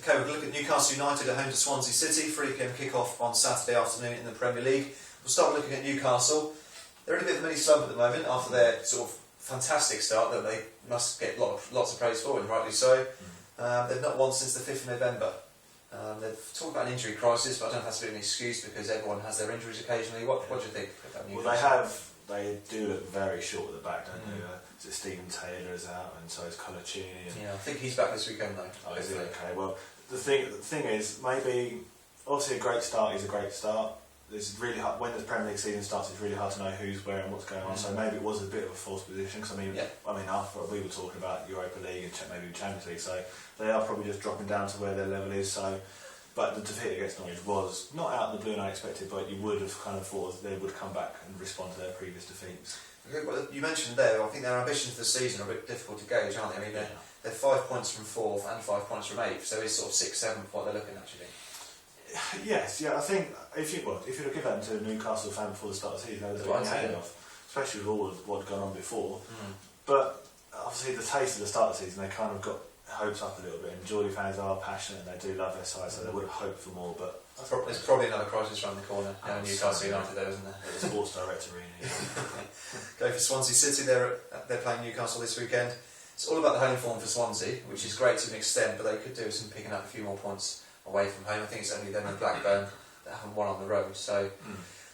Okay, we'll look at Newcastle United at home to Swansea City. 3 p.m. kick-off on Saturday afternoon in the Premier League. We'll start looking at Newcastle. They're in a bit of a mini slump at the moment after their sort of fantastic start that they must get lots of praise for, and rightly so. They've not won since the 5th of November. They've talked about an injury crisis, but I don't know if that's a bit of an excuse because everyone has their injuries occasionally. What do you think about Newcastle? Well, they do look very short at the back, don't they? Stephen Taylor is out, and so is Colaccini. Yeah, I think he's back this weekend though. Oh, is he? Okay. Well, the thing is, maybe obviously a great start is a great start. It's really hard when the Premier League season starts. It's really hard to know who's where and what's going on. So maybe it was a bit of a false position. Because after we were talking about Europa League and maybe Champions League, so they are probably just dropping down to where their level is. So, but the defeat against Norwich was not out of the blue and unexpected, but you would have kind of thought they would come back and respond to their previous defeats. Okay, well, you mentioned there, I think their ambitions for the season are a bit difficult to gauge, aren't they? I mean, they're 5 points from 4th and 5 points from 8th, so it's sort of 6th, 7th what they're looking at, actually. Yes, I think if you would give that to a Newcastle fan before the start of the season, they would have been off, especially with all of what had gone on before. But obviously, the taste of the start of the season, they kind of got hopes up a little bit. And Geordie fans are passionate and they do love their side, so they would have hoped for more. But there's probably another crisis around the corner now in Newcastle United, there, isn't there? The sports director, really. Go for Swansea City. They're playing Newcastle this weekend. It's all about the home form for Swansea, which is great to an extent, but they could do with some picking up a few more points away from home. I think it's only them and Blackburn that haven't won on the road. So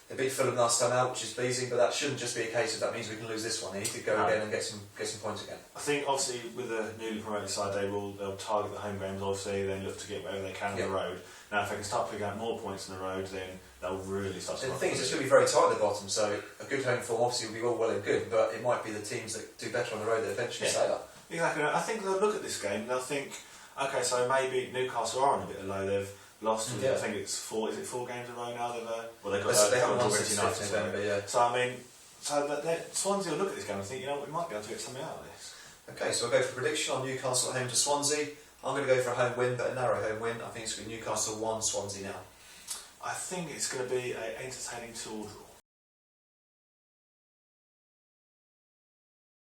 they beat Fulham last time out, which is pleasing, but that shouldn't just be a case of that means we can lose this one. They need to go again and get some points again. I think obviously with the newly promoted side, they'll target the home games. Obviously, then look to get whatever they can on the road. Now, if they can start picking up more points on the road, then they'll really start to. And the thing is, it's going to be very tight at the bottom. So a good home form obviously will be all well and good, but it might be the teams that do better on the road that eventually stay up. Exactly. I think they'll look at this game and they'll think, okay, so maybe Newcastle are on a bit of low. They've lost. I think it's 4 games in a row now. They haven't won since November. So I mean, Swansea will look at this game and think, we might be able to get something out of this. Okay, so I'll go for prediction on Newcastle at home to Swansea. I'm going to go for a home win, but a narrow home win. I think it's going to be Newcastle 1, Swansea 0. I think it's going to be an entertaining 2-2 draw.